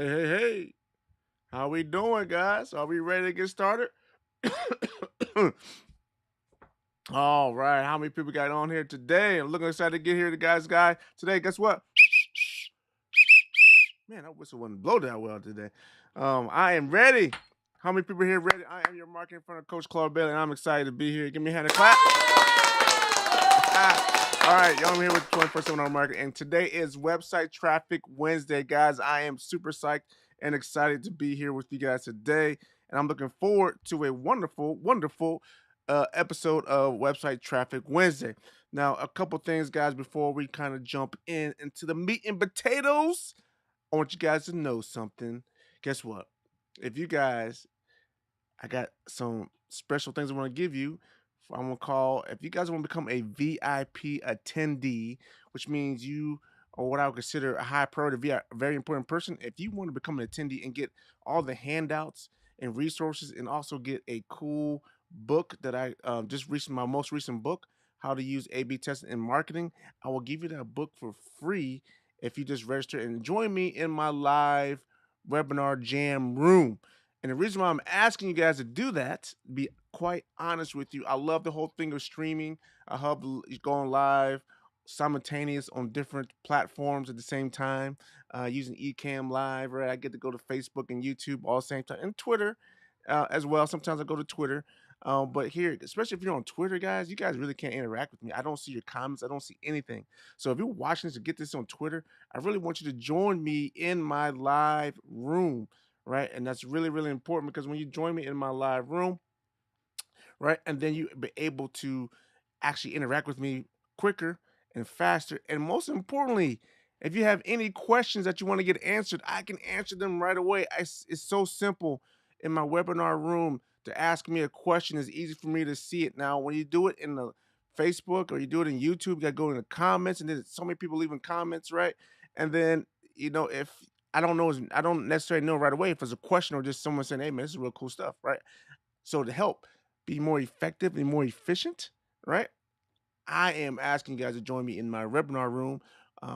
Hey, hey, hey. How we doing, guys? Are we ready to get started? All right. How many people got on here today? I'm looking excited to get here, the guy. Today, guess what? Man, that whistle wouldn't blow that well today. I am ready. How many people here ready? I am your marketing in front of Coach Claude Bailey, and I'm excited to be here. Give me a hand and clap. All right, y'all, I'm here with 24/7 on market, and today is Website Traffic Wednesday, guys. I am super psyched and excited to be here with you guys today, and I'm looking forward to a wonderful episode of Website Traffic Wednesday. Now, a couple things, guys, before we kind of jump into the meat and potatoes. I want you guys to know something. Guess what? If you guys I got some special things I want to give you. I'm gonna call if you guys want to become a VIP attendee, which means you are what I would consider a high priority, very important person. If you want to become an attendee and get all the handouts and resources, and also get a cool book that I just recently, my most recent book, how to use A/B testing in marketing, I will give you that book for free if you just register and join me in my live webinar jam room. And the reason why I'm asking you guys to do that, to be quite honest with you, I love the whole thing of streaming. I love going live simultaneous on different platforms at the same time, using Ecamm Live, right? I get to go to Facebook and YouTube all the same time, and Twitter as well. Sometimes I go to Twitter. But here, especially if you're on Twitter, guys, you guys really can't interact with me. I don't see your comments. I don't see anything. So if you're watching this to get this on Twitter, I really want you to join me in my live room, right? And that's really important because when you join me in my live room, right, and then you be able to actually interact with me quicker and faster. And most importantly, if you have any questions that you want to get answered, I can answer them right away. It's so simple in my webinar room to ask me a question. It's easy for me to see it. Now, when you do it in the Facebook or you do it in YouTube, you got to go in the comments, and then so many people leaving comments, right? And then, if I don't necessarily know right away if it's a question or just someone saying, "Hey, man, this is real cool stuff," right? So to help be more effective and more efficient, right? I am asking you guys to join me in my webinar room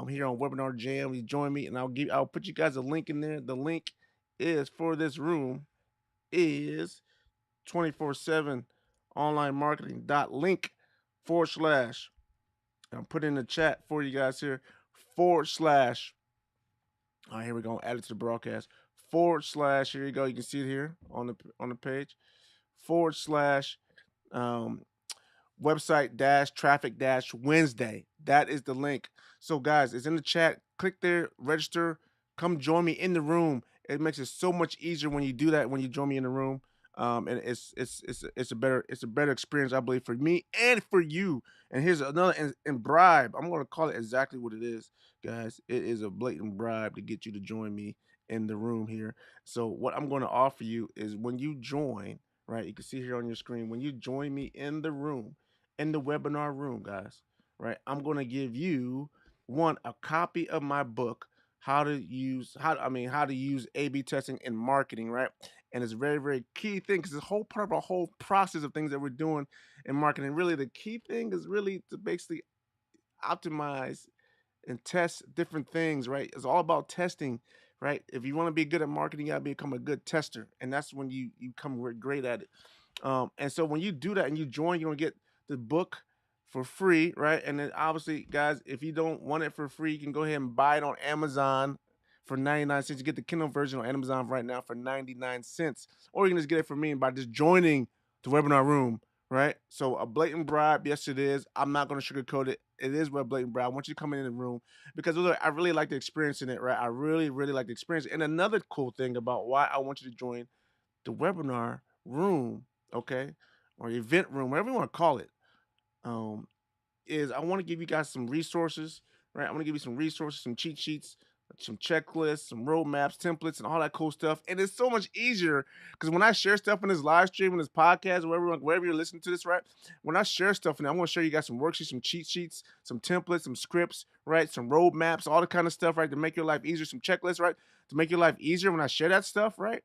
here on Webinar Jam. You join me, and I'll put you guys a link in there. The link is for this room is 24/7 online marketing dot link forward slash. I'll put in the chat for you guys here forward slash. All right, here we go. Add it to the broadcast forward slash. Here you go. You can see it here on the page forward slash um, website dash traffic dash Wednesday. That is the link. So, guys, it's in the chat. Click there, register, come join me in the room. It makes it so much easier when you do that, when you join me in the room. And it's a better experience, I believe, for me and for you. And here's another and bribe. I'm gonna call it exactly what it is, guys. It is a blatant bribe to get you to join me in the room here. So what I'm gonna offer you is when you join, right? You can see here on your screen, when you join me in the room, in the webinar room, guys, right? I'm going to give you a copy of my book, how to use A/B testing in marketing, right? And it's a very key thing because it's a whole part of a whole process of things that we're doing in marketing. Really, the key thing is really to basically optimize and test different things, right? It's all about testing, right? If you want to be good at marketing, you gotta become a good tester, and that's when you become great at it. And so when you do that and you join, you're gonna get the book for free, right? And then obviously, guys, if you don't want it for free, you can go ahead and buy it on Amazon for 99 cents. You get the Kindle version on Amazon right now for 99 cents. Or you can just get it from me by just joining the webinar room, right? So a blatant bribe, yes, it is. I'm not gonna sugarcoat it. It is a blatant bribe. I want you to come in the room because look, I really like the experience in it, right? I really like the experience. And another cool thing about why I want you to join the webinar room, okay, or event room, whatever you want to call it, um, is I want to give you guys some resources, right? I want to give you some resources, some cheat sheets, some checklists, some roadmaps, templates, and all that cool stuff. And it's so much easier because when I share stuff in this live stream, in this podcast, wherever you're listening to this, right? When I share stuff in there, I'm going to show you guys some worksheets, some cheat sheets, some templates, some scripts, right? Some roadmaps, all the kind of stuff, right? To make your life easier, some checklists, right? To make your life easier when I share that stuff, right?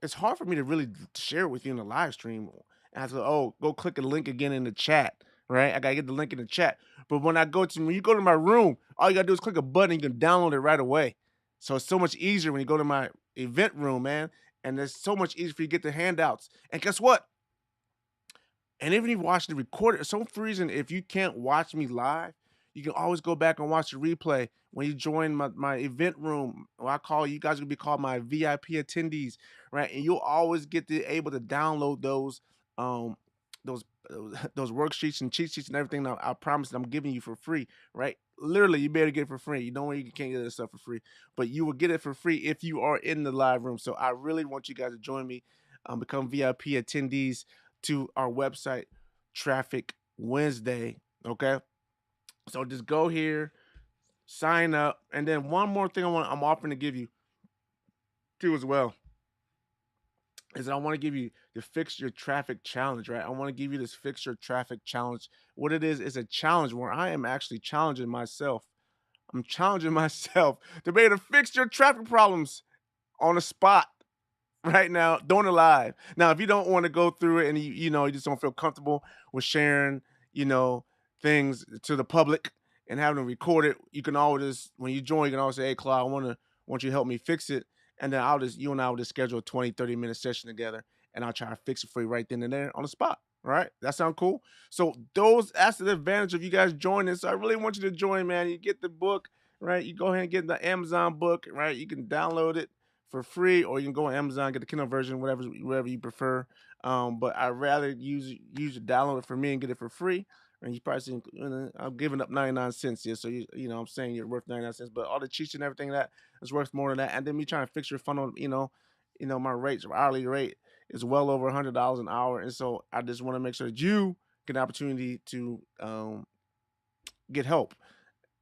It's hard for me to really share it with you in the live stream. And I have to, go click a link again in the chat, right? I gotta get the link in the chat. But when you go to my room, all you gotta do is click a button, you can download it right away. So it's so much easier when you go to my event room, man. And it's so much easier for you to get the handouts. And guess what? And even if you watch the recorded, for some reason, if you can't watch me live, you can always go back and watch the replay when you join my event room. Or I call you guys will be called my VIP attendees, right? And you'll always get to able to download um those those worksheets and cheat sheets and everything that I promise that I'm giving you for free, right? Literally, you better get it for free. You know you can't get this stuff for free, but you will get it for free if you are in the live room. So I really want you guys to join me, become VIP attendees to our website, Traffic Wednesday. Okay. So just go here, sign up. And then one more thing I'm offering to give you too as well is that I want to give you the Fix Your Traffic Challenge, right? I want to give you this Fix Your Traffic Challenge. What it is a challenge where I am actually challenging myself. I'm challenging myself to be able to fix your traffic problems on the spot right now, doing it live. Now, if you don't want to go through it and you just don't feel comfortable with sharing, you know, things to the public and having to record it, you can always when you join, you can always say, "Hey, Claude, want you to help me fix it." And then you and I will just schedule a 20, 30-minute session together and I'll try to fix it for you right then and there on the spot. All right. That sound cool? So that's the advantage of you guys joining. So I really want you to join, man. You get the book, right? You go ahead and get the Amazon book, right? You can download it for free, or you can go on Amazon, get the Kindle version, whatever you prefer. But I'd rather use download it for me and get it for free. And you probably see, I'm giving up 99 cents here, so I'm saying you're worth 99 cents, but all the cheats and everything that is worth more than that. And then me trying to fix your funnel, my rates, hourly rate is well over $100 an hour, and so I just want to make sure that you get an opportunity to get help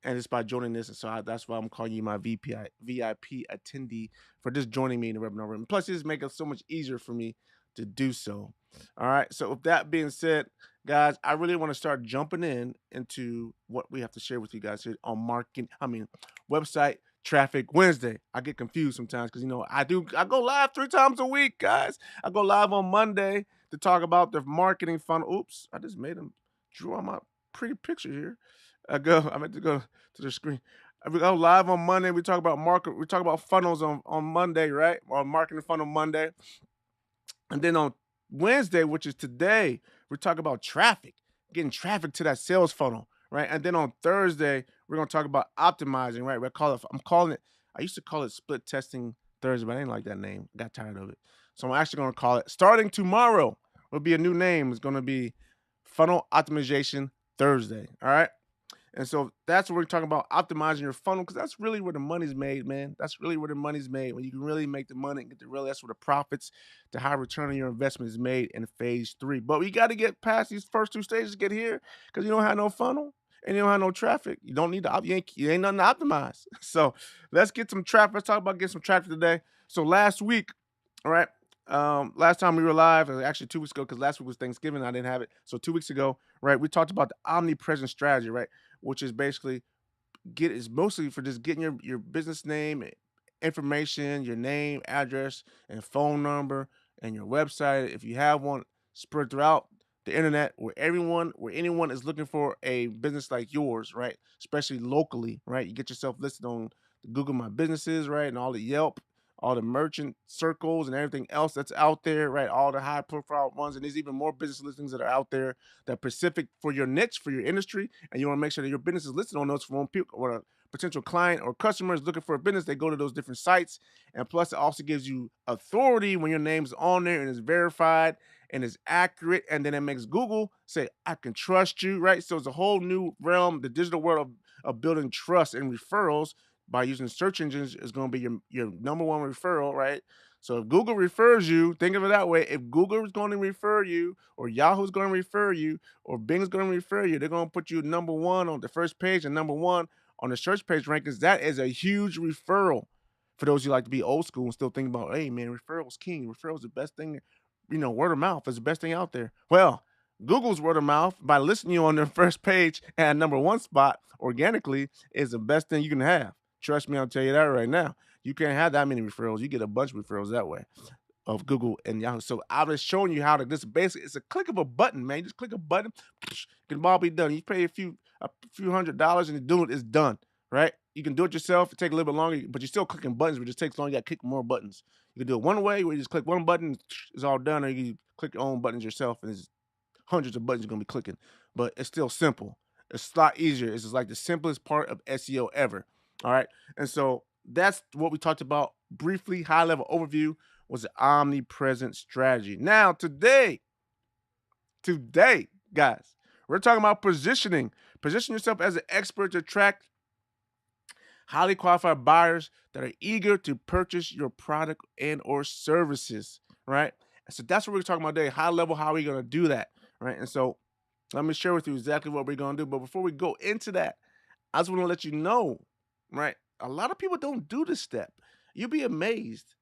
and it's by joining this. And so that's why I'm calling you my VIP attendee for just joining me in the webinar room. Plus, it's making it so much easier for me to do so. All right. So with that being said, guys, I really want to start jumping into what we have to share with you guys here on website Traffic Wednesday. I get confused sometimes because I go live 3 times a week, guys. I go live on Monday to talk about the marketing funnel. Oops, I just made them draw my pretty picture here. I meant to go to the screen. We go live on Monday. We talk about We talk about funnels on Monday, right? On marketing funnel Monday, and then on Wednesday, which is today, we talk about traffic, getting traffic to that sales funnel, right? And then on Thursday, we're gonna talk about optimizing, right? I'm calling it. I used to call it split testing Thursday, but I didn't like that name. Got tired of it, so I'm actually gonna call it starting tomorrow. Will be a new name. It's gonna be Funnel Optimization Thursday. All right. And so that's what we're talking about, optimizing your funnel, because that's really where the money's made, man. That's really where the money's made. When you can really make the money and get that's where the profits, the high return on your investment is made in phase 3. But we got to get past these first 2 stages to get here, because you don't have no funnel and you don't have no traffic. You don't need you ain't nothing to optimize. So let's get some traffic. Let's talk about getting some traffic today. So last week, all right, last time we were live, actually 2 weeks ago, because last week was Thanksgiving, I didn't have it. So 2 weeks ago, right, we talked about the omnipresent strategy, right, which is basically is mostly for just getting your business name, information, your name, address, and phone number, and your website, if you have one, spread throughout the internet where anyone is looking for a business like yours, right? Especially locally, right? You get yourself listed on the Google My Businesses, right? And all the Yelp, all the merchant circles and everything else that's out there, right? All the high profile ones. And there's even more business listings that are out there that are specific for your niche, for your industry. And you want to make sure that your business is listed on those for when people or a potential client or customer is looking for a business, they go to those different sites. And plus, it also gives you authority when your name's on there and is verified and is accurate. And then it makes Google say, I can trust you, right? So it's a whole new realm, the digital world of building trust and referrals by using search engines is going to be your number one referral, right? So if Google refers you, think of it that way. If Google is going to refer you, or Yahoo's going to refer you, or Bing's going to refer you, they're going to put you number 1 on the first page and number 1 on the search page rankings. That is a huge referral. For those who like to be old school and still think about, hey man, referrals king. Referrals the best thing. Word of mouth is the best thing out there. Well, Google's word of mouth by listing you on their first page at number 1 spot organically is the best thing you can have. Trust me, I'll tell you that right now. You can't have that many referrals. You get a bunch of referrals that way of Google and Yahoo. So I was showing you how to this basically it's a click of a button, man. You just click a button, it can all be done. You pay a few $100s and it's done, right? You can do it yourself. It take a little bit longer, but you're still clicking buttons, but it just takes longer. You got to click more buttons. You can do it one way where you just click one button, it's all done, or you click your own buttons yourself, and it's hundreds of buttons you're gonna be clicking. But it's still simple. It's a lot easier. It's just like the simplest part of SEO ever. All right. And so that's what we talked about briefly, high level overview was the omnipresent strategy. Now, today, guys, we're talking about positioning. Position yourself as an expert to attract highly qualified buyers that are eager to purchase your product and or services, right? And so that's what we're talking about today. High level, how are we going to do that, right? And so let me share with you exactly what we're going to do. But before we go into that, I just want to let you know, right? A lot of people don't do this step. You'll be amazed,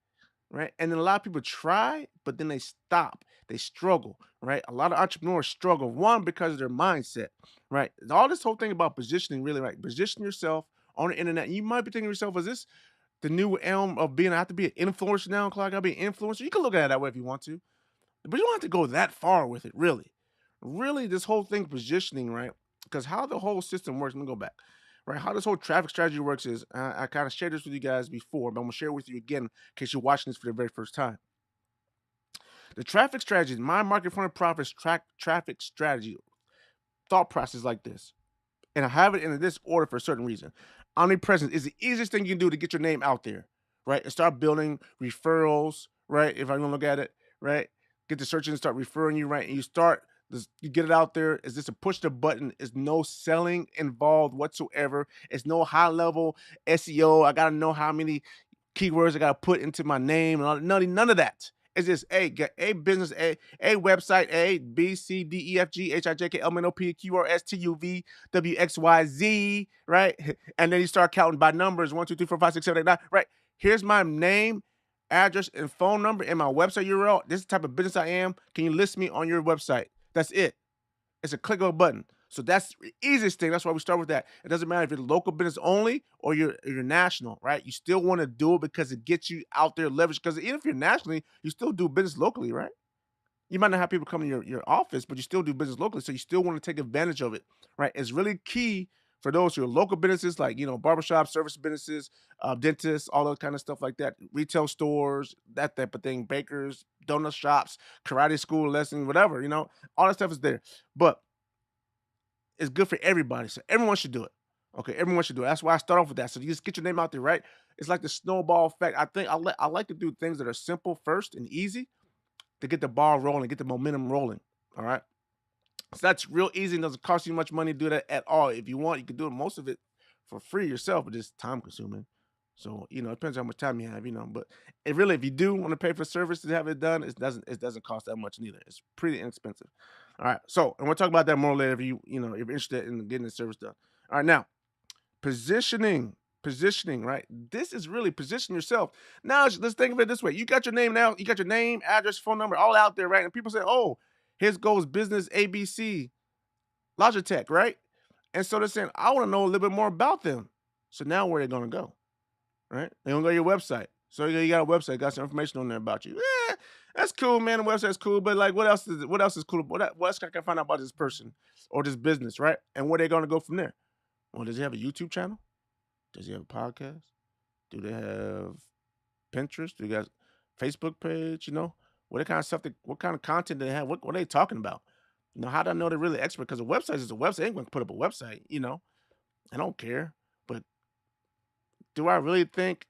right? And then a lot of people try, but then they stop. They struggle, right? A lot of entrepreneurs struggle. One, because of their mindset, right? All this whole thing about positioning, really, right? Position yourself on the internet. You might be thinking to yourself, is this the new elm of being, I have to be an influencer now, Clark? I gotta be an influencer. You can look at it that way if you want to, but you don't have to go that far with it, really. Really, this whole thing positioning, right? Because how the whole system works, let me go back, right? How this whole traffic strategy works is, I kind of shared this with you guys before, but I'm gonna share it with you again in case you're watching this for the very first time. The traffic strategy, my market front profits traffic strategy thought process like this, and I have it in this order for a certain reason. Omnipresence is the easiest thing you can do to get your name out there, right? And start building referrals, right? If I'm gonna look at it, right? Get the search and start referring you, right? And you start this, you get it out there. Is this a push the button? Is no selling involved whatsoever. It's no high level SEO. I gotta know how many keywords I gotta put into my name and all, none of that. It's just a business, a website, A, B, C, D, E, F, G, H, I, J, K, L, M, N, O, P, Q, R, S, T, U, V, W, X, Y, Z, right? And then you start counting by numbers 1, 2, 3, 4, 5, 6, 7, 8, 9, right? Here's my name, address, and phone number and my website URL. This is the type of business I am. Can you list me on your website? That's it. It's a click of a button. So that's the easiest thing. That's why we start with that. It doesn't matter if you're local business only or you're national, right? You still want to do it because it gets you out there leverage. Because even if you're nationally, you still do business locally, right? You might not have people come to your office, but you still do business locally. So you still want to take advantage of it, right? It's really key for those who are local businesses, like, barbershop, service businesses, dentists, all that kind of stuff like that, retail stores, that type of thing, bakers, donut shops, karate school lessons, whatever, all that stuff is there. But it's good for everybody. So everyone should do it. Okay, everyone should do it. That's why I start off with that. So you just get your name out there, right? It's like the snowball effect. I think I like to do things that are simple first and easy to get the ball rolling, get the momentum rolling. All right. So that's real easy and doesn't cost you much money to do that at all. If you want, you can do most of it for free yourself, but it's time consuming. So, it depends on how much time you have, but if you do want to pay for service to have it done, it doesn't cost that much neither. It's pretty inexpensive. All right. So, and we'll talk about that more later if if you're interested in getting the service done. All right. Now, positioning, right? This is really position yourself. Now, let's think of it this way. You got your name now, you got your name, address, phone number, all out there, right? And people say, oh, here goes business ABC, Logitech, right? And so they're saying, I want to know a little bit more about them. So now where are they going to go? Right? They don't go to your website. So you got a website, got some information on there about you. Yeah, that's cool, man. The website's cool, but like, what else is cool? What else can I find out about this person or this business, right? And where they gonna go from there? Well, does he have a YouTube channel? Does he have a podcast? Do they have Pinterest? Do they got Facebook page? What kind of stuff? What kind of content do they have? What are they talking about? How do I know they're really expert? Because a website is a website. They ain't gonna put up a website. I don't care, but do I really think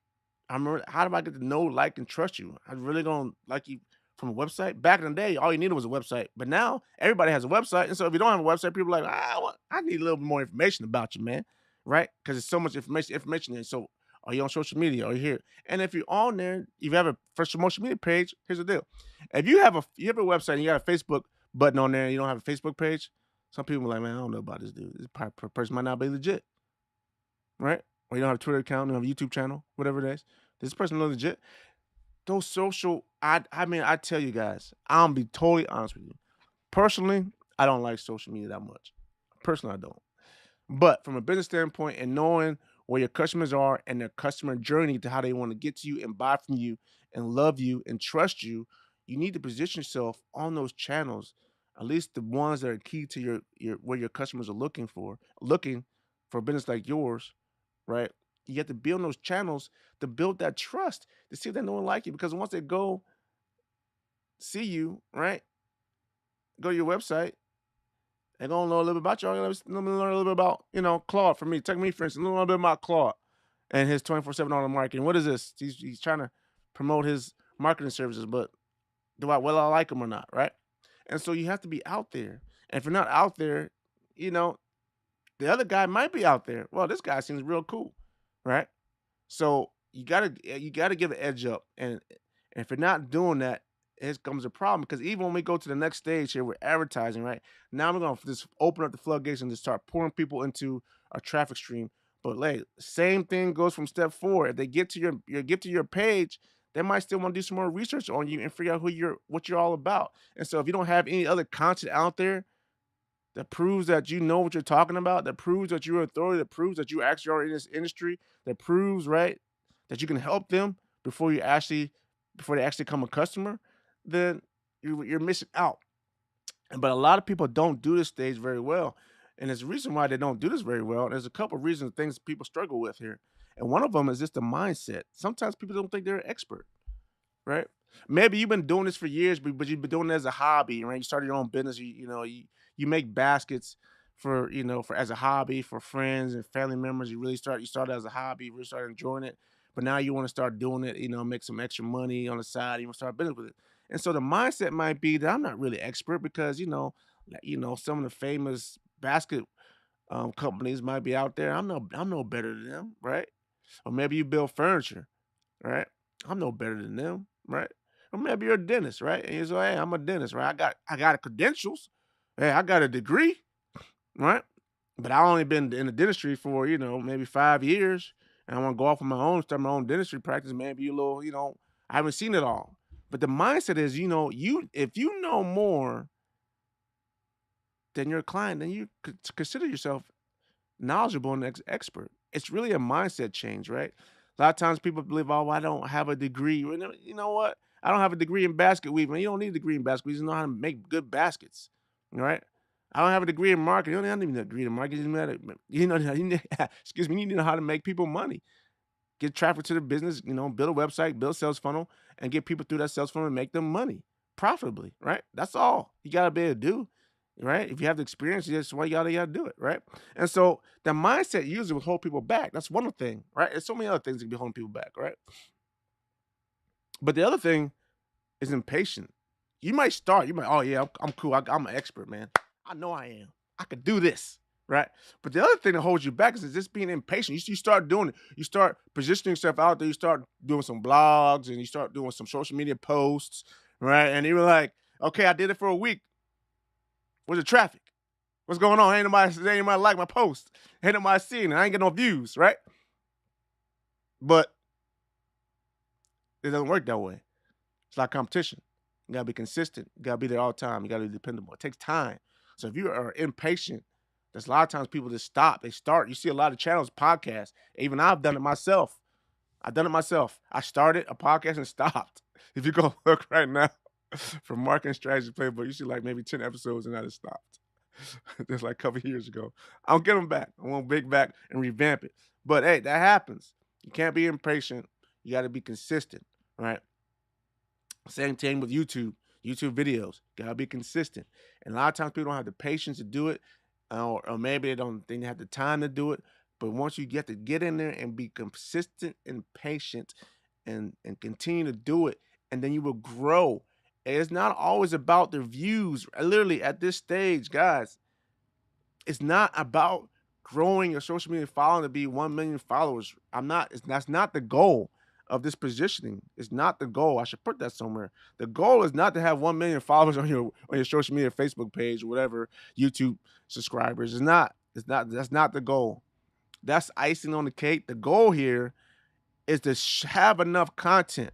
how do I get to know, like, and trust you? I really gonna like you from a website? Back in the day, all you needed was a website. But now everybody has a website. And so if you don't have a website, people are like, well, I need a little bit more information about you, man. Right? Because there's so much information there. So are you on social media? Are you here? And if you're on there, if you have a first social media page, here's the deal. If you have a website and you got a Facebook button on there and you don't have a Facebook page, some people are like, man, I don't know about this dude. This person might not be legit. Right? Or you don't have a Twitter account, you don't have a YouTube channel, whatever it is. This person look legit. Those social, I tell you guys, I'm gonna be totally honest with you. Personally, I don't like social media that much. Personally, I don't. But from a business standpoint and knowing where your customers are and their customer journey to how they want to get to you and buy from you and love you and trust you, you need to position yourself on those channels, at least the ones that are key to your where your customers are looking for a business like yours, right? You have to build those channels to build that trust to see if they know and like you. Because once they go see you, right, go to your website, they're gonna know a little bit about you. Let me learn a little bit about, Claude for me. Take me, for instance, a little bit about Claude and his 24/7 online marketing. What is this? He's trying to promote his marketing services, but will I like him or not, right? And so you have to be out there. And if you're not out there, you know, the other guy might be out there. Well, this guy seems real cool, right? So you gotta give an edge up, and if you're not doing that, it comes a problem. Because even when we go to the next stage here, we're advertising, right? Now we're gonna just open up the floodgates and just start pouring people into a traffic stream. But like, same thing goes from step 4. If they get to your page, they might still want to do some more research on you and figure out what you're all about. And so if you don't have any other content out there that proves that you know what you're talking about, that proves that you're an authority, that proves that you actually are in this industry, that proves, right, that you can help them before they actually become a customer, then you're missing out. But a lot of people don't do this stage very well. And there's a reason why they don't do this very well. There's a couple of reasons, things people struggle with here. And one of them is just the mindset. Sometimes people don't think they're an expert, right? Maybe you've been doing this for years, but you've been doing it as a hobby, right? You started your own business. You make baskets for as a hobby for friends and family members. You started as a hobby, you really started enjoying it, but now you want to start doing it. Make some extra money on the side. You want to start a business with it, and so the mindset might be that I'm not really expert because some of the famous basket companies might be out there. I'm no better than them, right? Or maybe you build furniture, right? I'm no better than them, right? Or maybe you're a dentist, right? And you say, hey, I'm a dentist, right? I got credentials. Hey, I got a degree, right? But I only been in the dentistry for, maybe 5 years. And I want to go off on my own, start my own dentistry practice, maybe a little, I haven't seen it all. But the mindset is, if you know more than your client, then you could consider yourself knowledgeable and expert. It's really a mindset change, right? A lot of times people believe, oh, well, I don't have a degree. You know what? I don't have a degree in basket weaving. You don't need a degree in basket weaving. You know how to make good baskets, right? I don't have a degree in marketing. You don't need a degree in marketing. Excuse me, you need to know how to make people money. Get traffic to the business, build a website, build a sales funnel, and get people through that sales funnel and make them money profitably, right? That's all you got to be able to do, right? If you have the experience, that's why you gotta do it, right? And so the mindset usually will hold people back. That's one thing, right? There's so many other things that can be holding people back, right? But the other thing is impatient. Oh yeah, I'm cool. I'm an expert, man. I know I am. I could do this, right? But the other thing that holds you back is just being impatient. You start doing it. You start positioning yourself out there. You start doing some blogs and you start doing some social media posts, right? And you were like, okay, I did it for a week. Where's the traffic? What's going on? Ain't nobody like my post. Ain't nobody seeing it. I ain't get no views, right? But it doesn't work that way. It's like competition. You gotta be consistent. You gotta be there all the time. You gotta be dependable. It takes time. So if you are impatient, there's a lot of times people just stop. They start. You see a lot of channels, podcasts. Even I've done it myself. I started a podcast and stopped. If you go look right now from Marketing Strategy Playbook, you see like maybe 10 episodes and I just stopped. Just like a couple years ago. I'll get them back. I want big back and revamp it. But hey, that happens. You can't be impatient. You got to be consistent, right? Same thing with YouTube videos. Gotta be consistent. And a lot of times people don't have the patience to do it, or maybe they don't think they have the time to do it. But once you get to get in there and be consistent and patient and continue to do it, and then you will grow. And it's not always about the views. Literally at this stage, guys, it's not about growing your social media following to be 1 million followers. That's not the goal of this positioning. It's not the goal. I should put that somewhere. The goal is not to have 1 million followers on your social media, Facebook page, or whatever, YouTube subscribers. That's not the goal. That's icing on the cake. The goal here is to have enough content,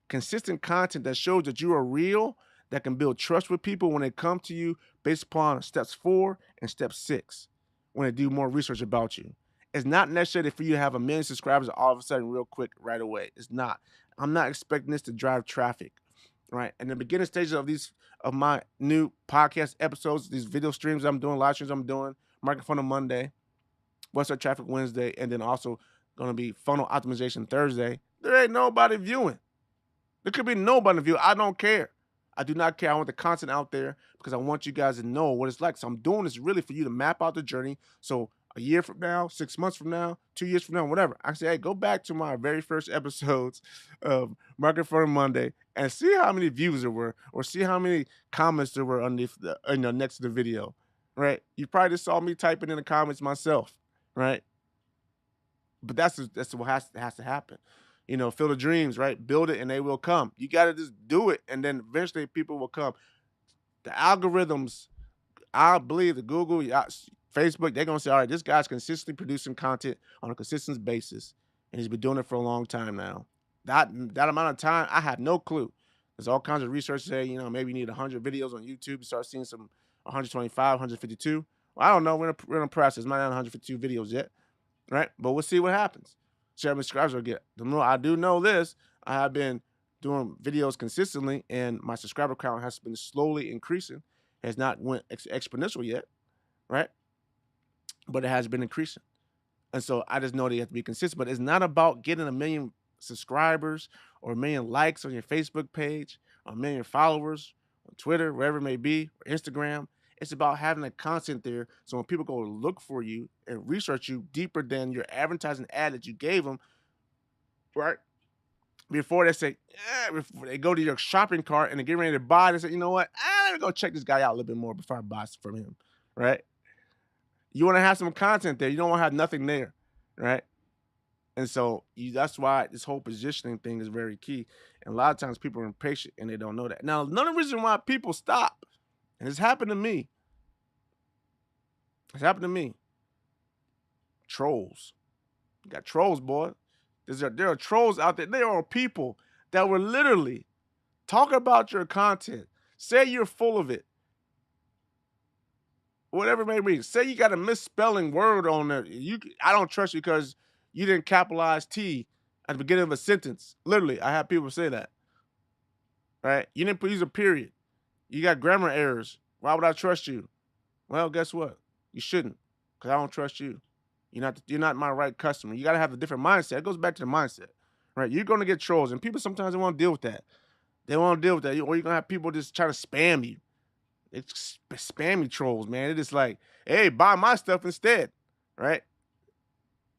consistent content that shows that you are real, that can build trust with people when they come to you based upon steps 4 and step 6 when they do more research about you. It's not necessarily for you to have 1 million subscribers all of a sudden real quick right away. It's not. I'm not expecting this to drive traffic, right? In the beginning stages of my new podcast episodes, these video streams I'm doing, live streams I'm doing, Marketing Funnel Monday, Website Traffic Wednesday, and then also going to be Funnel Optimization Thursday, there ain't nobody viewing. There could be nobody view. I don't care. I do not care. I want the content out there because I want you guys to know what it's like. So I'm doing this really for you to map out the journey. So a year from now, 6 months from now, 2 years from now, whatever, I say, hey, go back to my very first episodes of Market for Monday and see how many views there were, or see how many comments there were underneath the, next to the video, right? You probably just saw me typing in the comments myself, right? But that's what has to happen. Fill the dreams, right? Build it and they will come. You got to just do it, and then eventually people will come. The algorithms, I believe, the Google, Facebook, they're gonna say, all right, this guy's consistently producing content on a consistent basis, and he's been doing it for a long time now. That amount of time, I have no clue. There's all kinds of research say, maybe you need 100 videos on YouTube to start seeing some 125, 152. Well, I don't know. We're in a process. Might not 152 videos yet, right? But we'll see what happens. See how many subscribers I get. I do know this. I have been doing videos consistently, and my subscriber count has been slowly increasing. Has not went exponential yet, right? But it has been increasing. And so I just know that you have to be consistent. But it's not about getting 1 million subscribers or 1 million likes on your Facebook page, or 1 million followers on Twitter, wherever it may be, or Instagram. It's about having the content there, so when people go look for you and research you deeper than your advertising ad that you gave them, right? Before they say, before they go to your shopping cart and they get ready to buy, they say, you know what? Let me go check this guy out a little bit more before I buy from him, right? You want to have some content there. You don't want to have nothing there, right? And so that's why this whole positioning thing is very key. And a lot of times people are impatient and they don't know that. Now, another reason why people stop, and it's happened to me. It's happened to me. Trolls. You got trolls, boy. There are trolls out there. There are people that will literally talk about your content. Say you're full of it. Whatever it may be. Say you got a misspelling word on there. I don't trust you because you didn't capitalize T at the beginning of a sentence. Literally, I have people say that. Right? You didn't use a period. You got grammar errors. Why would I trust you? Well, guess what? You shouldn't, because I don't trust you. You're not my right customer. You got to have a different mindset. It goes back to the mindset, right? You're going to get trolls, and people sometimes they want to deal with that. They want to deal with that, or you're going to have people just trying to spam you. It's spammy trolls, man. It's just like, hey, buy my stuff instead, right?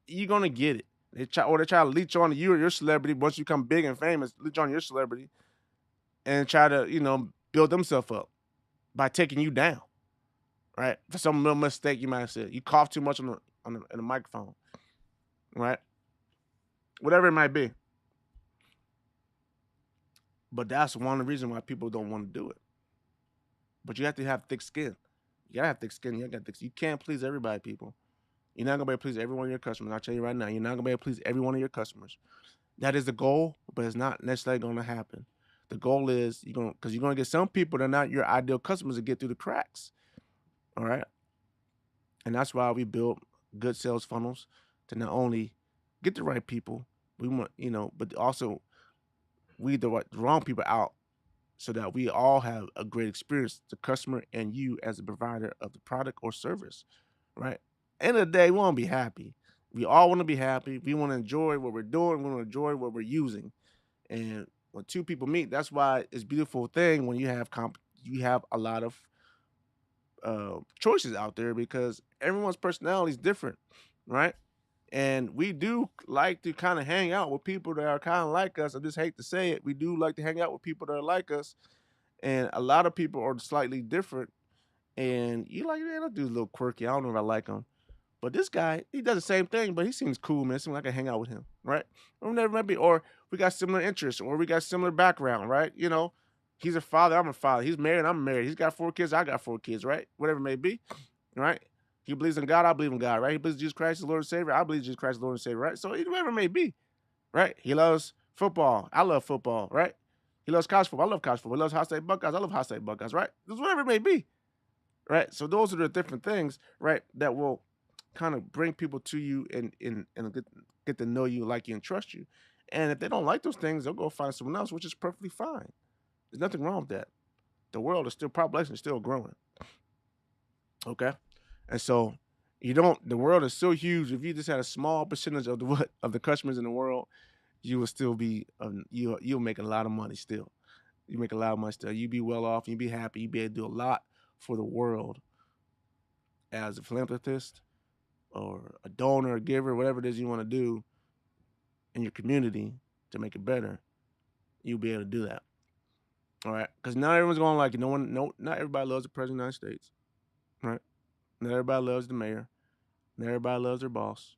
You're going to get it. They try to leech on you or your celebrity once you become big and famous, leech on your celebrity and try to, build themselves up by taking you down, right? For some little mistake you might have said. You cough too much in the microphone, right? Whatever it might be. But that's one of the reasons why people don't want to do it. But you have to have thick skin. You gotta have thick skin. You can't please everybody, people. You're not gonna be able to please every one of your customers. I'll tell you right now, you're not gonna be able to please every one of your customers. That is the goal, but it's not necessarily gonna happen. The goal is because you're gonna get some people that are not your ideal customers to get through the cracks. All right. And that's why we build good sales funnels to not only get the right people, we want, but also weed the wrong people out so that we all have a great experience, the customer and you as a provider of the product or service, right? End of the day, we want to be happy. We all want to be happy. We want to enjoy what we're doing. We want to enjoy what we're using. And when two people meet, that's why it's a beautiful thing when you have a lot of choices out there, because everyone's personality is different, right? And we do like to kind of hang out with people that are kind of like us. I just hate to say it. We do like to hang out with people that are like us. And a lot of people are slightly different. And you like, man, that dude's a little quirky. I don't know if I like him. But this guy, he does the same thing, but he seems cool, man. It seems like I can hang out with him, right? Or whatever it might be. Or we got similar interests, or we got similar background, right? He's a father, I'm a father. He's married, I'm married. He's got 4 kids, I got 4 kids, right? Whatever it may be, right? He believes in God, I believe in God, right? He believes Jesus Christ is Lord and Savior, I believe Jesus Christ is Lord and Savior, right? So whatever it may be, right? He loves football, I love football, right? He loves college football, I love college football. He loves High State Buckeyes, I love High State Buckeyes, right? Just whatever it may be, right? So those are the different things, right, that will kind of bring people to you and get to know you, like you, and trust you. And if they don't like those things, they'll go find someone else, which is perfectly fine. There's nothing wrong with that. The world is still, population is still growing. Okay. And so You don't. The world is so huge. If you just had a small percentage of the what of the customers in the world, you will still be you'll make a lot of money still. You make a lot of money still. You be well off. You be happy. You be able to do a lot for the world as a philanthropist or a donor, a giver, whatever it is you want to do in your community to make it better. You'll be able to do that. All right, because not everyone's going to like it. Not everybody loves the president of the United States. Right? Not everybody loves the mayor. Not everybody loves their boss.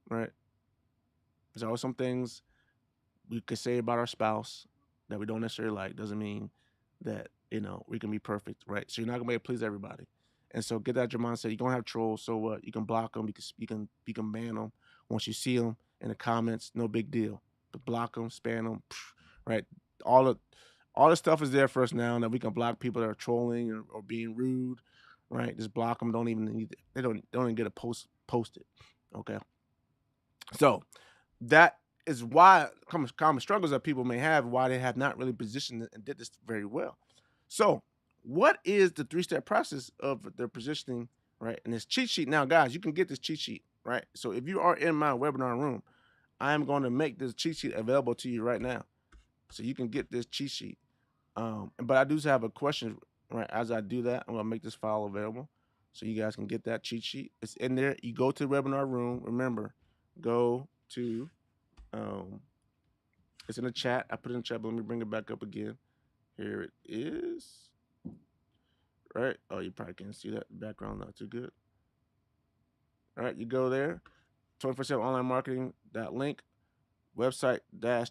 Right? There's always some things we could say about our spouse that we don't necessarily like. Doesn't mean that we can be perfect, right? So you're not gonna be able to please everybody, and so get that out your mindset. You're gonna have trolls, so what? You can block them. You can ban them once you see them in the comments. No big deal. But block them, spam them, right? All the all the stuff is there for us now that we can block people that are trolling or being rude, right? Just block them. Don't even need they don't even get a posted. Okay, so that is why common struggles that people may have, why they have not really positioned and did this very well. So, what is the three-step process of their positioning, right? And this cheat sheet. Now, guys, you can get this cheat sheet, right? So, if you are in my webinar room, I am going to make this cheat sheet available to you right now, so you can get this cheat sheet. But I do have a question, right? As I do that, I'm gonna make this file available, so you guys can get that cheat sheet. It's in there. You go to the webinar room. Remember, go to it's in the chat. I put it in the chat, but let me bring it back up again. Here it is. Right. Oh, you probably can't see that. Background not too good. All right, you go there. 24/7 online marketing link, website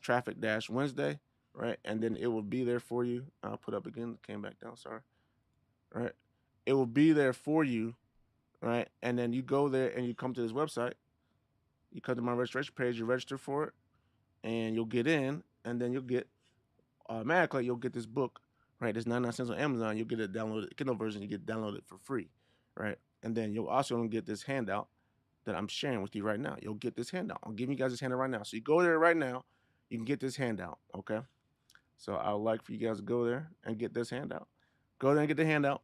traffic Wednesday. Right. And then it will be there for you. I'll put up again. Came back down. Sorry. All right. It will be there for you. Right. And then you go there and you come to this website. You come to my registration page. You register for it. And you'll get in. And then you'll get automatically you'll get this book, right? It's 99 cents on Amazon. You'll get it downloaded, Kindle version. You get downloaded for free, right? And then you'll also get this handout that I'm sharing with you right now. You'll get this handout. I'm giving you guys this handout right now. So you go there right now. You can get this handout, okay? So I would like for you guys to go there and get this handout. Go there and get the handout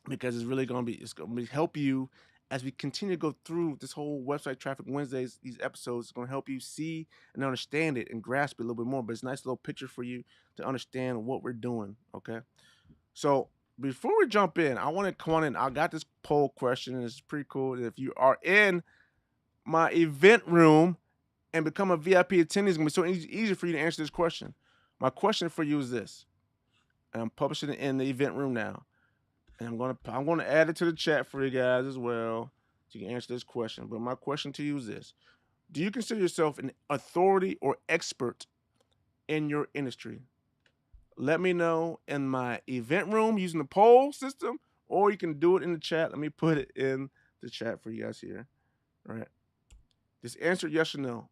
because it's gonna be help you as we continue to go through this whole website traffic Wednesdays. These episodes are gonna help you see and understand it and grasp it a little bit more. But it's a nice little picture for you to understand what we're doing. Okay, so before we jump in, I want to come on in. I got this poll question, and it's pretty cool. If you are in my event room and become a VIP attendee, it's gonna be so easy for you to answer this question. My question for you is this, and I'm publishing it in the event room now. And I'm gonna add it to the chat for you guys as well, so you can answer this question. But my question to you is this: do you consider yourself an authority or expert in your industry? Let me know in my event room using the poll system, or you can do it in the chat. Let me put it in the chat for you guys here. All right. Just answer yes or no.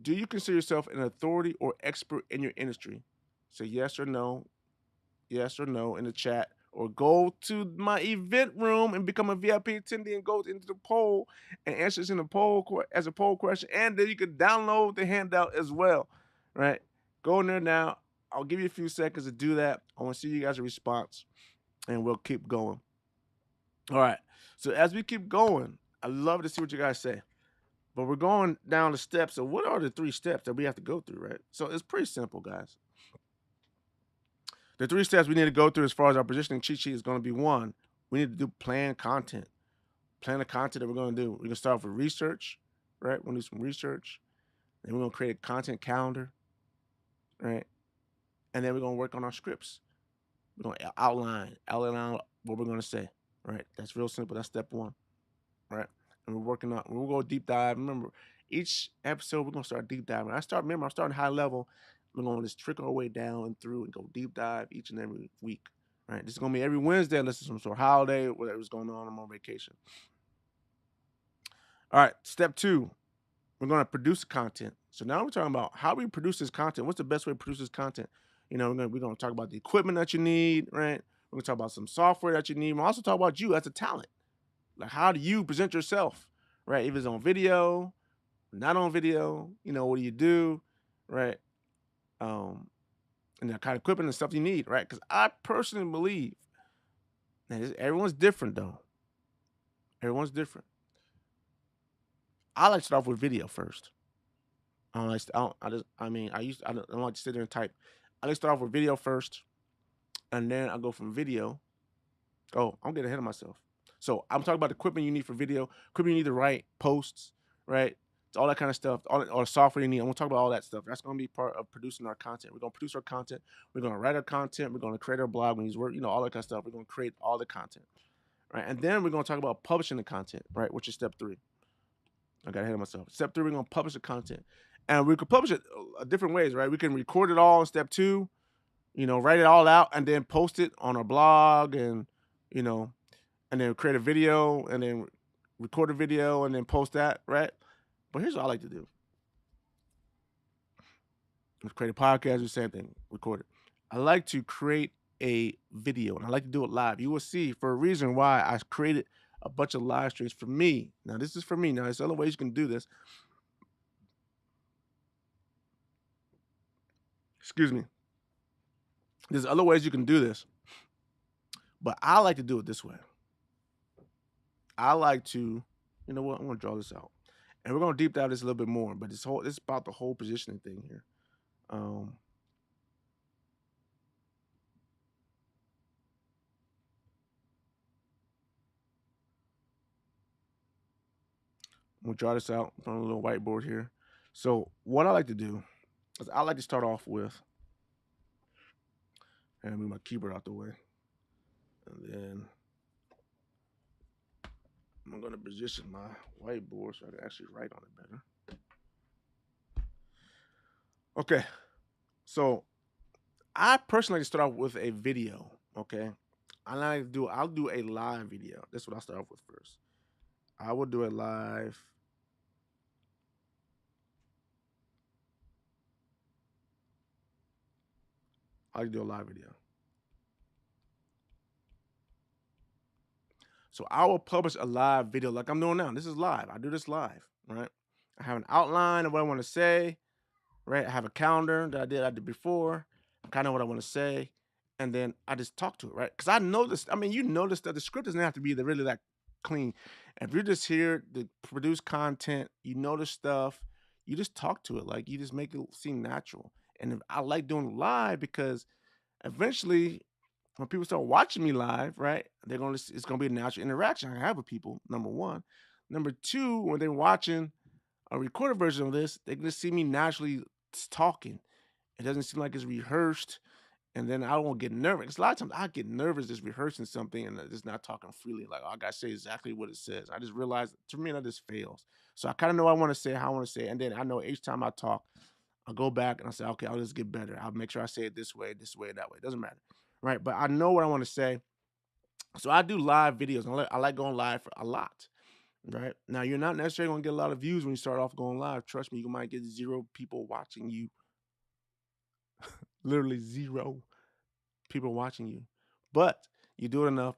Do you consider yourself an authority or expert in your industry? Say yes or no in the chat, or go to my event room and become a VIP attendee and go into the poll and answer this in the poll as a poll question, and then you can download the handout as well. Right? Go in there now. I'll give you a few seconds to do that. I want to see you guys' response, and we'll keep going. All right. So as we keep going, I love to see what you guys say. But we're going down the steps. So what are the 3 steps that we have to go through, right? So it's pretty simple, guys. The 3 steps we need to go through as far as our positioning cheat sheet is going to be: 1, we need to do planned content. Plan the content that we're going to do. We're going to start off with research, right? We're going to do some research. Then we're going to create a content calendar, right? And then we're going to work on our scripts. We're going to outline what we're going to say, right? That's real simple. That's step 1, right? And we'll go deep dive. Remember, each episode we're going to start deep diving. I'm starting high level. We're going to just trickle our way down and through and go deep dive each and every week. Right? This is going to be every Wednesday unless it's some sort of holiday, whatever's going on. I'm on vacation. All right, step 2, we're going to produce content. So now we're talking about how we produce this content. What's the best way to produce this content? We're going to talk about the equipment that you need, right? We're going to talk about some software that you need. We'll also talk about you as a talent. Like, how do you present yourself, right? If it's on video, not on video, what do you do, right? And the kind of equipment and stuff you need, right? Because I personally believe that everyone's different, though. Everyone's different. I like to start off with video first. I don't like. I, don't, I just. I mean, I don't like to sit there and type. I like to start off with video first, and then I go from video. Oh, I'm getting ahead of myself. So I'm talking about the equipment you need for video, equipment you need to write posts, right? It's all that kind of stuff, all the software you need. I'm gonna talk about all that stuff. That's gonna be part of producing our content. We're gonna produce our content. We're gonna write our content. We're gonna create our blog. We use work, all that kind of stuff. We're gonna create all the content, right? And then we're gonna talk about publishing the content, right? Which is step three. I got ahead of myself. Step three, we're gonna publish the content, and we could publish it different ways, right? We can record it all in step two, write it all out, and then post it on our blog, you know, and then create a video, and then record a video, and then post that, right? But here's what I like to do: create a podcast, do the same thing, record it. I like to create a video, and I like to do it live. You will see for a reason why I created a bunch of live streams for me. Now, this is for me. Now, there's other ways you can do this. Excuse me. There's other ways you can do this, but I like to do it this way. I like to, you know what? I'm gonna draw this out, and we're gonna deep dive this a little bit more. But this is about the whole positioning thing here. Um, I'm gonna draw this out on a little whiteboard here. So what I like to do is I like to start off with, and move my keyboard out the way, and then I'm gonna position my whiteboard so I can actually write on it better. Okay, so I personally like to start off with a video. Okay, I'll do a live video. That's what I start off with first. I will do a live. I like to do a live video. So I will publish a live video like I'm doing now. This is live. I do this live, right? I have an outline of what I want to say, right? I have a calendar that I did before. I kind of what I want to say, and then I just talk to it, right? Because I noticed. I mean, you notice that the script doesn't have to be really that clean. If you're just here to produce content, you notice stuff. You just talk to it, like you just make it seem natural. And I like doing live because eventually when people start watching me live, right, it's gonna be a natural interaction I have with people. Number one, number two, when they're watching a recorded version of this, they're gonna see me naturally talking. It doesn't seem like it's rehearsed, and then I won't get nervous. 'Cause a lot of times I get nervous just rehearsing something and just not talking freely. Like, oh, I gotta say exactly what it says. I just realized to me that just fails. So I kind of know what I want to say, how I want to say it, and then I know each time I talk, I'll go back and I'll say, okay, I'll just get better. I'll make sure I say it this way, that way. It doesn't matter, right? But I know what I want to say, so I do live videos. I like going live for a lot, right? Now you're not necessarily gonna get a lot of views when you start off going live. Trust me, you might get zero people watching you, literally zero people watching you. But you do it enough,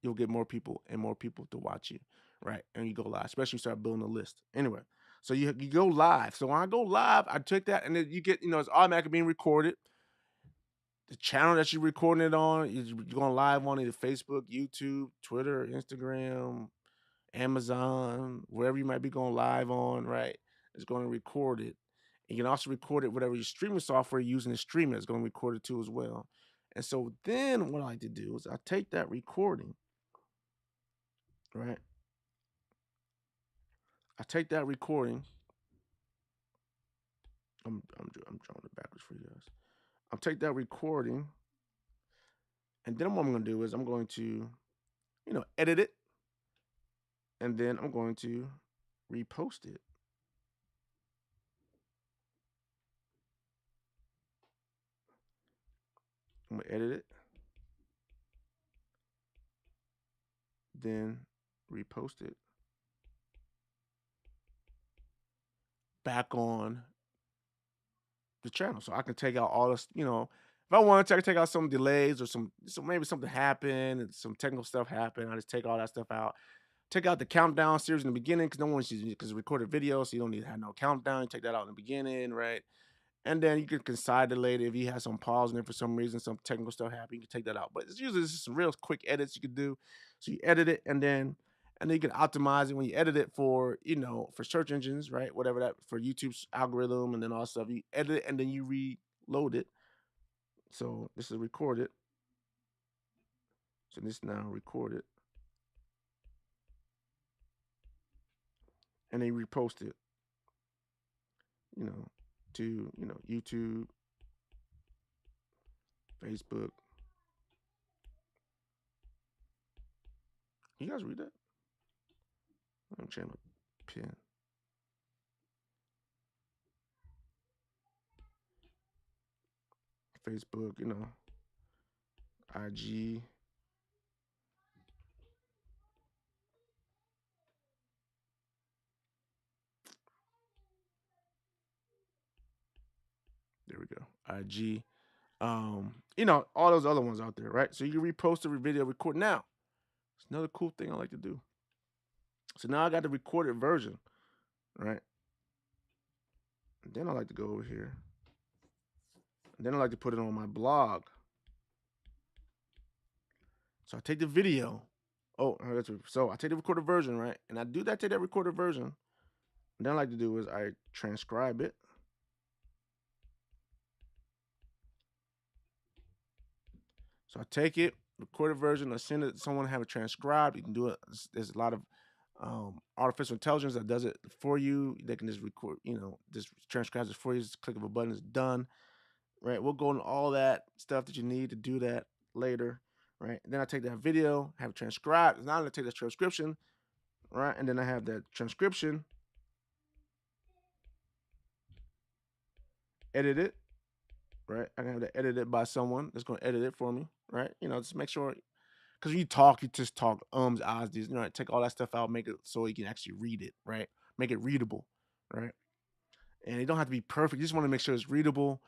you'll get more people and more people to watch you, right? And you go live, especially you start building a list. Anyway, so you go live. So when I go live, I take that and then you get, it's automatically being recorded. The channel that you're recording it on, you're going live on either Facebook, YouTube, Twitter, Instagram, Amazon, wherever you might be going live on, right? It's going to record it. And you can also record it, whatever your streaming software you're using to stream it, it's going to record it too as well. And so then what I like to do is I take that recording, right? I take that recording. I'm drawing it backwards for you guys. I'll take that recording, and then what I'm going to do is I'm going to, edit it, and then I'm going to repost it. I'm going to edit it, then repost it back on the channel. So I can take out all this, if I want to, I can take out some delays or maybe something happened and some technical stuff happened. I just take all that stuff out. Take out the countdown series in the beginning because no one's using it because it's recorded video, so you don't need to have no countdown. You take that out in the beginning, right? And then you can consolidate it if you have some pause in it for some reason, some technical stuff happened, you can take that out. But it's usually just some real quick edits you can do. So you edit it, and then and then you can optimize it when you edit it for, for search engines, right? Whatever that for YouTube's algorithm, and then all stuff. You edit it and then you reload it. So this is recorded. So this now recorded, and then you repost it, you know, to YouTube, Facebook. You guys read that? I'm change my pen. Facebook, IG. There we go. IG. All those other ones out there, right? So you can repost the video, record now. It's another cool thing I like to do. So now I got the recorded version, right? And then I like to go over here. And then I like to put it on my blog. So I take the video. So I take the recorded version, right? And I do that, take that recorded version. And then I like to do is I transcribe it. So I take it, recorded version, I send it to someone to have it transcribed. You can do it. There's a lot of artificial intelligence that does it for you. They can just record, just transcribes it for you. Just click of a button, it's done. Right? We'll go into all that stuff that you need to do that later. Right? And then I take that video, have it transcribed. Now I'm gonna take the transcription, right? And then I have that transcription, edit it, right? I can have that edited by someone that's gonna edit it for me, right? Just make sure, because you just talk ahs, these, take all that stuff out, make it so you can actually read it, right? Make it readable, right? And it don't have to be perfect. You just want to make sure it's readable.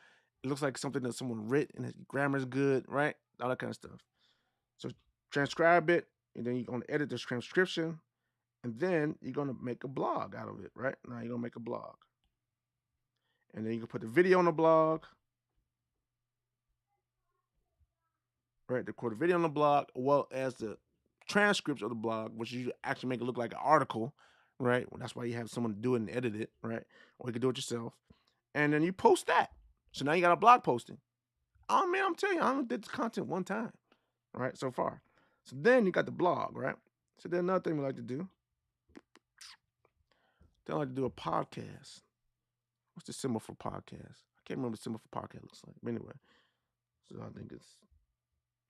It looks like something that someone writ and his grammar's good, right? All that kind of stuff. So transcribe it, and then you're gonna edit this transcription, and then you're gonna make a blog out of it, right? Now you're gonna make a blog, and then you can put the video on the blog, right? Record a video on the blog, well as the transcripts of the blog, which you actually make it look like an article, right? Well, that's why you have someone do it and edit it, right? Or you can do it yourself, and then you post that. So now you got a blog posting. Oh man, I'm telling you, I only did this content one time, right? So far. So then you got the blog, right? So then another thing we like to do, they like to do a podcast. What's the symbol for podcast? I can't remember the symbol for podcast looks like. But anyway, so I think it's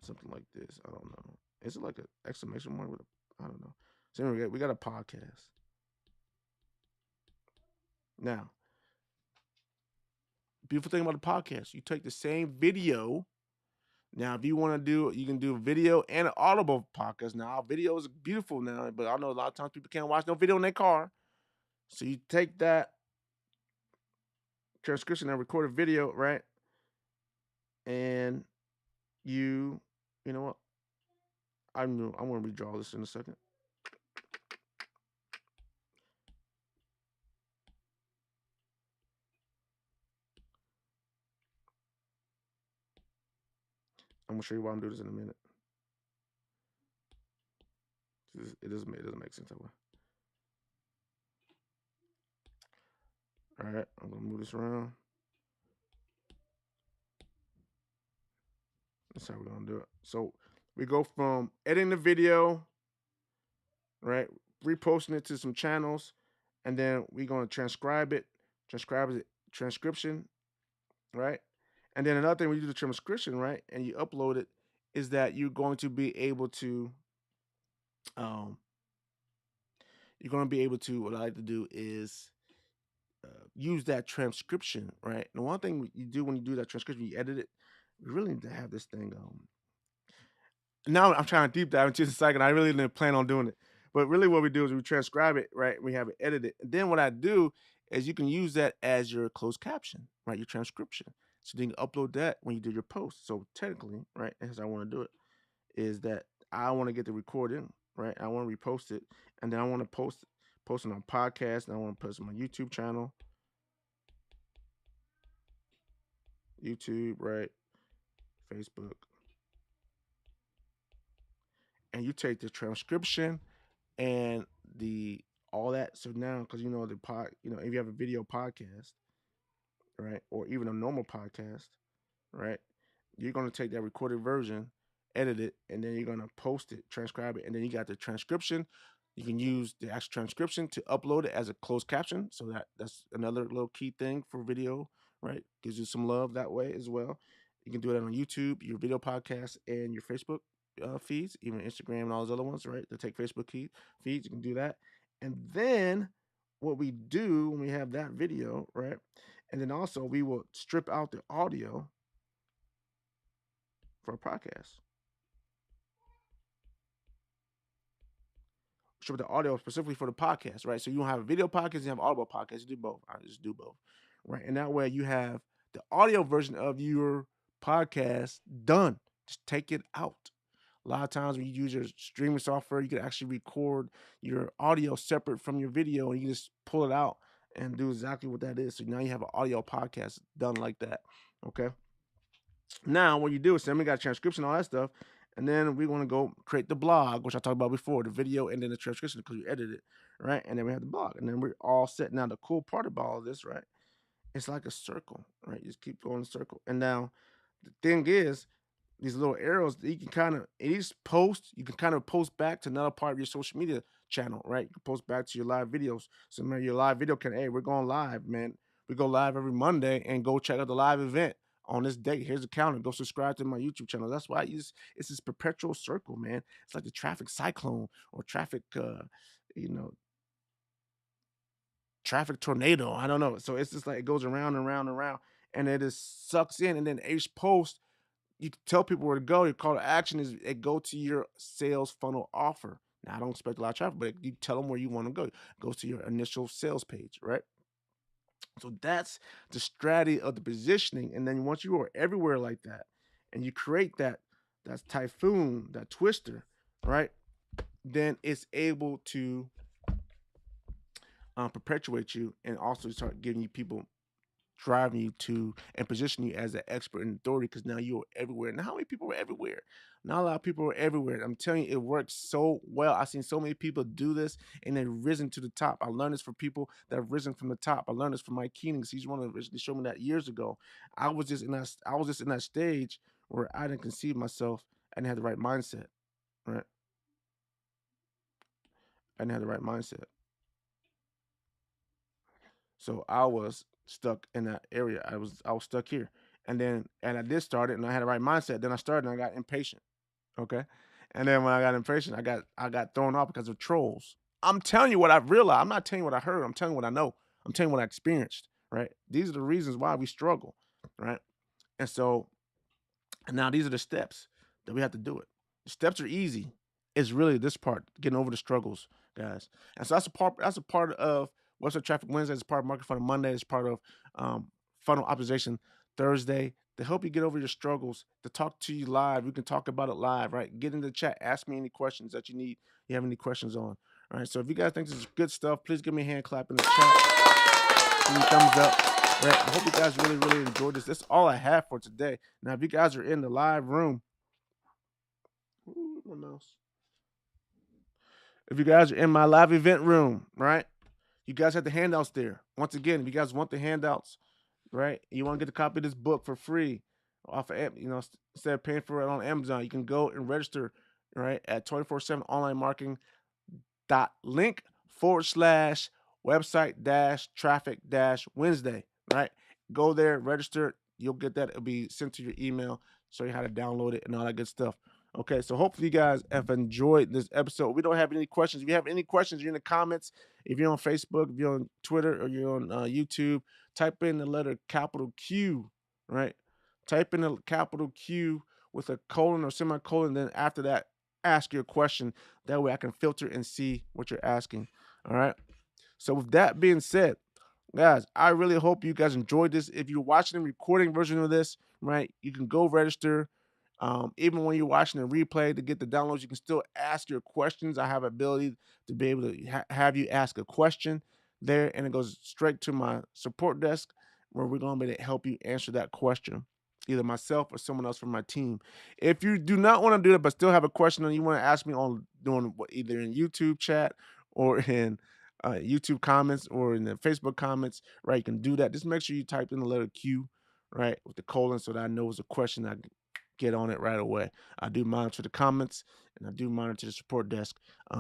something like this. I don't know. Is it like an exclamation mark with a? I don't know. So anyway, we got a podcast. Now, beautiful thing about the podcast, you take the same video. Now, if you want to do, you can do video and an audible podcast. Now, video is beautiful now, but I know a lot of times people can't watch no video in their car. So you take that transcription and record a video, right? And you know what? I'm going to redraw this in a second. I'm gonna show you why I'm doing this in a minute. It doesn't make sense that way. All right, I'm gonna move this around. That's how we're gonna do it. So we go from editing the video, right, reposting it to some channels, and then we're gonna transcribe it, transcription, right? And then another thing when you do the transcription, right, and you upload it, is that you're going to be able to, um, what I like to do is use that transcription, right? And one thing you do when you do that transcription, you edit it. You really need to have this thing. Now I'm trying to deep dive into this a second. I really didn't plan on doing it, but really what we do is we transcribe it, right? We have it edited. And then what I do is you can use that as your closed caption, right? Your transcription. So then you can upload that when you do your post. So technically, right, as I want to do it, is that I want to get the recording, right? I want to repost it, and then I want to post it on podcast, and I want to post it on my YouTube channel. YouTube, right? Facebook. And you take the transcription and the all that. So now, because the if you have a video podcast, right, or even a normal podcast, right, you're gonna take that recorded version, edit it, and then you're gonna post it, transcribe it, and then you got the transcription. You can use the actual transcription to upload it as a closed caption. So that's another little key thing for video, right? Gives you some love that way as well. You can do it on YouTube, your video podcast, and your Facebook feeds, even Instagram and all those other ones, right? The take Facebook feeds, you can do that. And then what we do when we have that video, right? And then also we will strip out the audio for a podcast. Strip the audio specifically for the podcast, right? So you don't have a video podcast, you have audio podcast. You do both. I just do both, right? And that way you have the audio version of your podcast done. Just take it out. A lot of times when you use your streaming software, you can actually record your audio separate from your video, and you can just pull it out and do exactly what that is. So now you have an audio podcast done like that. Okay. Now, what you do is then we got transcription, all that stuff, and then we want to go create the blog, which I talked about before, the video and then the transcription because you edit it, right? And then we have the blog, and then we're all set. Now, the cool part about all this, right? It's like a circle, right? You just keep going in a circle, and now the thing is, these little arrows that you can kind of each post, you can kind of post back to another part of your social media channel, right? You can post back to your live videos. So maybe your live video can, hey, we're going live, man. We go live every Monday and go check out the live event on this date. Here's the calendar. Go subscribe to my YouTube channel. That's why it's this perpetual circle, man. It's like the traffic cyclone or traffic you know, traffic tornado. I don't know. So it's just like it goes around and around and around and it just sucks in. And then each post you can tell people where to go. Your call to action is it go to your sales funnel offer. Now I don't expect a lot of traffic, but you tell them where you want to go. It goes to your initial sales page, right? So that's the strategy of the positioning. And then once you are everywhere like that, and you create that typhoon, that twister, right? Then it's able to perpetuate you and also start giving you people driving you to and position you as an expert and authority because now you're everywhere. Now, how many people are everywhere? Not a lot of people are everywhere. I'm telling you, it works so well. I've seen so many people do this and they've risen to the top. I learned this from people that have risen from the top. I learned this from Mike Keenan. He's one of the originally showed me that years ago. I was just in that stage where I didn't conceive myself and had the right mindset. Right. I didn't have the right mindset. So I was stuck in that area. I was stuck here. And I did start it and I had the right mindset. Then I started and I got impatient. Okay. And then when I got impatient, I got thrown off because of trolls. I'm telling you what I've realized. I'm not telling you what I heard. I'm telling you what I know. I'm telling you what I experienced. Right. These are the reasons why we struggle. Right. And so and now these are the steps that we have to do it. The steps are easy. It's really this part, getting over the struggles, guys. And so that's a part of Website Traffic Wednesday. It's part of Market Funnel Monday. It's part of Funnel Optimization Thursday to help you get over your struggles, to talk to you live. We can talk about it live, right? Get in the chat. Ask me any questions that you have any questions on. All right. So if you guys think this is good stuff, please give me a hand clap in the chat. Give me a thumbs up. Right. I hope you guys really, really enjoyed this. That's all I have for today. Now, if you guys are in the live room, ooh, my mouse. If you guys are in my live event room, right? You guys have the handouts there. Once again, if you guys want the handouts, right? You want to get a copy of this book for free off of, instead of paying for it on Amazon, you can go and register, right, at 24/7 online marketing link / website traffic Wednesday, right? Go there, register. You'll get that. It'll be sent to your email, show you how to download it and all that good stuff. Okay, so hopefully you guys have enjoyed this episode. We don't have any questions. If you have any questions, you're in the comments. If you're on Facebook, if you're on Twitter, or you're on YouTube, type in the letter capital Q, right? Type in the capital Q with a colon or semicolon. Then after that, ask your question. That way I can filter and see what you're asking. All right. So with that being said, guys, I really hope you guys enjoyed this. If you're watching the recording version of this, right, you can go register. Even when you're watching the replay to get the downloads, you can still ask your questions. I have ability to be able to have you ask a question there, and it goes straight to my support desk where we're going to be able to help you answer that question. either myself or someone else from my team. If you do not want to do that, but still have a question and you want to ask me on doing either in YouTube chat or in YouTube comments or in the Facebook comments, right? You can do that. Just make sure you type in the letter Q, right, with the colon, so that I know it's a question. I can get on it right away. I do monitor the comments and I do monitor the support desk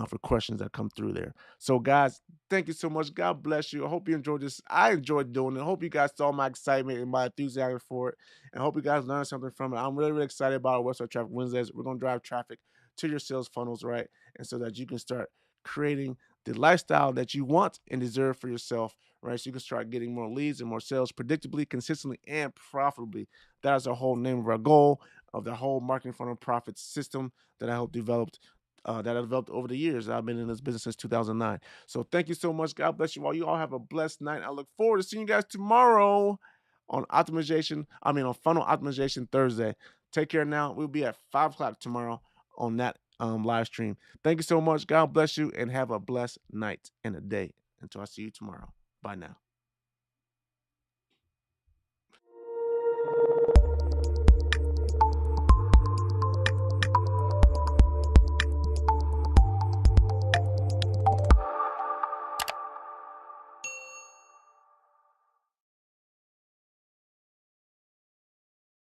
for questions that come through there. So, guys, thank you so much. God bless you. I hope you enjoyed this. I enjoyed doing it. I hope you guys saw my excitement and my enthusiasm for it. And I hope you guys learned something from it. I'm really, really excited about our website traffic Wednesdays. We're going to drive traffic to your sales funnels, right? And so that you can start creating the lifestyle that you want and deserve for yourself, right? So you can start getting more leads and more sales predictably, consistently, and profitably. That is the whole name of our goal of the whole marketing funnel profit system that I helped developed. That I developed over the years. I've been in this business since 2009. So thank you so much. God bless you all. You all have a blessed night. I look forward to seeing you guys tomorrow on on funnel optimization Thursday. Take care now. We'll be at 5 o'clock tomorrow on that live stream. Thank you so much. God bless you and have a blessed night and a day. Until I see you tomorrow. Bye now.